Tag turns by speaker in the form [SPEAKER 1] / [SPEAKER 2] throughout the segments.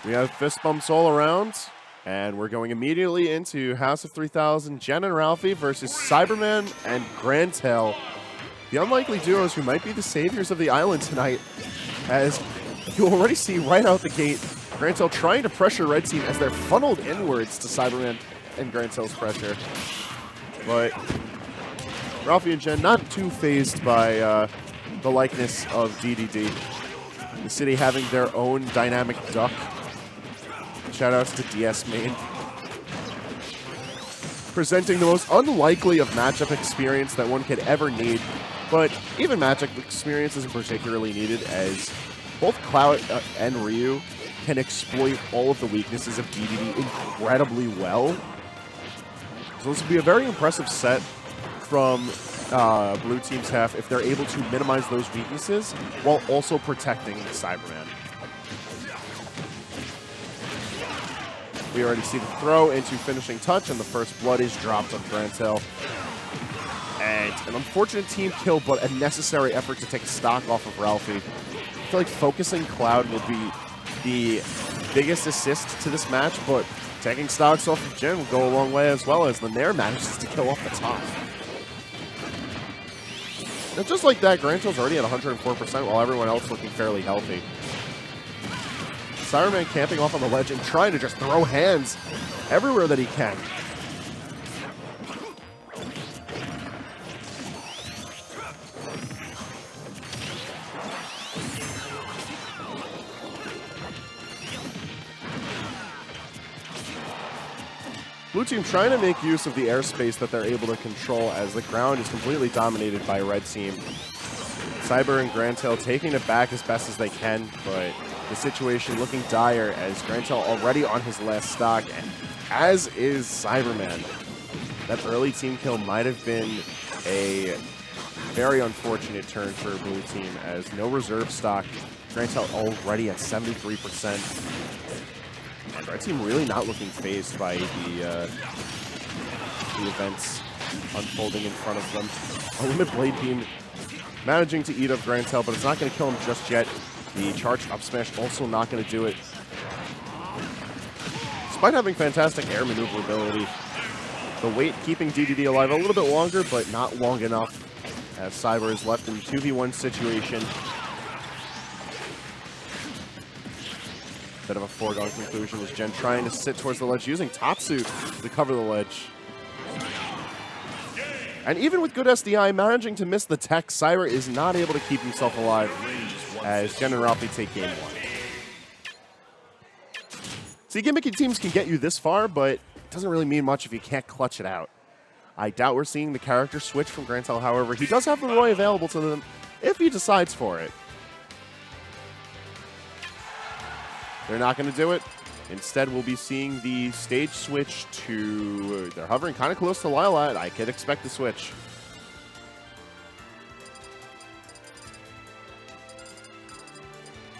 [SPEAKER 1] We have fist bumps all around, and we're going immediately into House of 3000, Jen and Ralphie versus Cyberman and GrandTale. The unlikely duos who might be the saviors of the island tonight, as you already see right out the gate, GrandTale trying to pressure Red Team as they're funneled inwards to Cyberman and GrandTale's pressure. But Ralphie and Jen not too fazed by the likeness of DDD. The city having their own dynamic duck. Shoutouts to DS Main. Presenting the most unlikely of matchup experience that one could ever need. But even matchup experience isn't particularly needed, as both Cloud and Ryu can exploit all of the weaknesses of DDD incredibly well. So this would be a very impressive set from Blue Team's half if they're able to minimize those weaknesses while also protecting Cyberman. We already see the throw into finishing touch, and the first blood is dropped on GrandTale. And an unfortunate team kill, but a necessary effort to take stock off of Ralphie. I feel like focusing Cloud will be the biggest assist to this match, but taking stocks off of Jen will go a long way, as well as Lanier manages to kill off the top. And just like that, GrandTale's already at 104% while everyone else looking fairly healthy. Cyberman camping off on the ledge and trying to just throw hands everywhere that he can. Blue Team trying to make use of the airspace that they're able to control as the ground is completely dominated by Red Team. Cyber and GrandTale taking it back as best as they can, but the situation looking dire as GrandTale already on his last stock, and as is Cyberman. That early team kill might have been a very unfortunate turn for Blue Team, as no reserve stock. GrandTale already at 73%. And Red Team really not looking fazed by the events unfolding in front of them. A Limit Blade Beam managing to eat up GrandTale, but it's not going to kill him just yet. The charged up smash also not going to do it. Despite having fantastic air maneuverability, the weight keeping DDD alive a little bit longer, but not long enough, as Cyber is left in a 2v1 situation. Bit of a foregone conclusion as Jen trying to sit towards the ledge, using Tatsu to cover the ledge. And even with good SDI, managing to miss the tech, Cyber is not able to keep himself alive as Jen and Ralphie take game one. See, gimmicky teams can get you this far, but it doesn't really mean much if you can't clutch it out. I doubt we're seeing the character switch from GrandTale, however. He does have the Roy available to them if he decides for it. They're not going to do it. Instead, we'll be seeing the stage switch to... They're hovering kind of close to Lilat. I could expect the switch.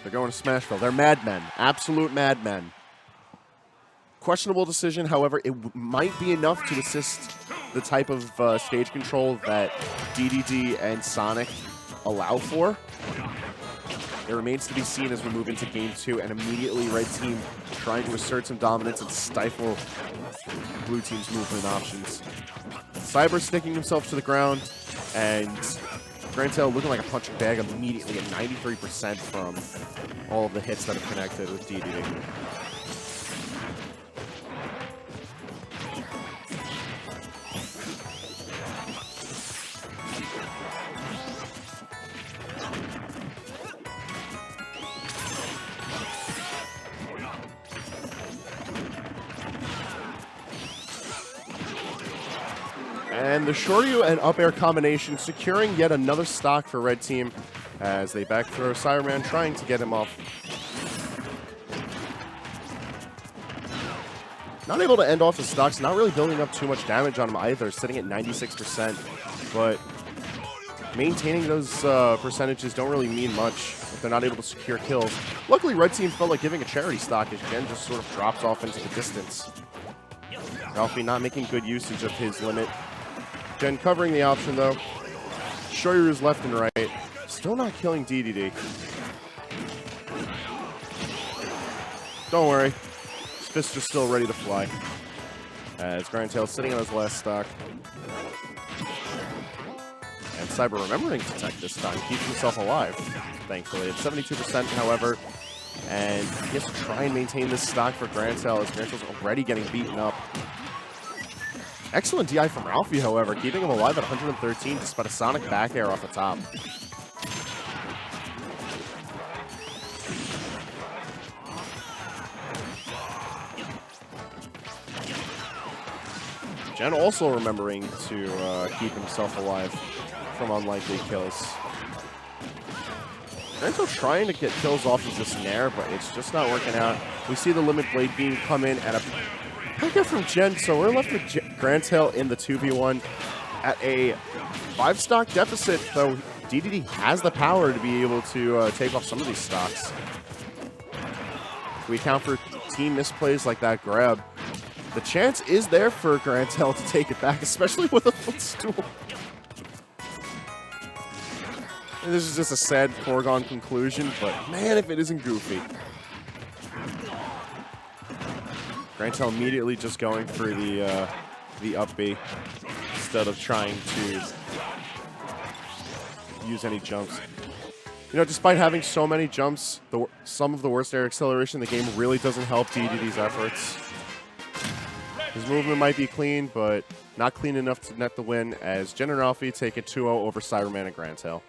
[SPEAKER 1] They're going to Smashville. They're madmen. Absolute madmen. Questionable decision. However, it might be enough to assist the type of stage control that DDD and Sonic allow for. It remains to be seen as we move into Game 2, and immediately Red Team trying to assert some dominance and stifle Blue Team's movement options. Cyber sticking himself to the ground, and GrandTale looking like a punching bag immediately at 93% from all of the hits that have connected with DDD. And the Shoryu and up air combination securing yet another stock for Red Team as they back throw Cyberman trying to get him off. Not able to end off his stocks, not really building up too much damage on him either, sitting at 96%. But maintaining those percentages don't really mean much if they're not able to secure kills. Luckily, Red Team felt like giving a charity stock as Jen just sort of drops off into the distance. Ralphie not making good usage of his limit. Jen covering the option, though. Shoryu's left and right. Still not killing DDD. Don't worry. His fists are still ready to fly. As GrandTale sitting on his last stock. And Cyber remembering to tech this time. Keeps himself alive, thankfully. It's 72%, however. And he has to try and maintain this stock for GrandTale as GrandTale's already getting beaten up. Excellent DI from Ralphie, however, keeping him alive at 113 despite a sonic back air off the top. Jen also remembering to keep himself alive from unlikely kills. GrandTale trying to get kills off of this Nair, but it's just not working out. We see the Limit Blade Beam come in at a pick up from Jen, so we're left with GrandTale in the 2v1 at a 5-stock deficit, though DDD has the power to be able to take off some of these stocks. If we account for team misplays like that grab, the chance is there for GrandTale to take it back, especially with a footstool. And this is just a sad foregone conclusion, but man, if it isn't goofy. GrandTale immediately just going for the up B instead of trying to use any jumps. You know, despite having so many jumps, some of the worst air acceleration in the game really doesn't help DDD's efforts. His movement might be clean, but not clean enough to net the win as Jen and Ralphie take it 2-0 over Cyberman and GrandTale.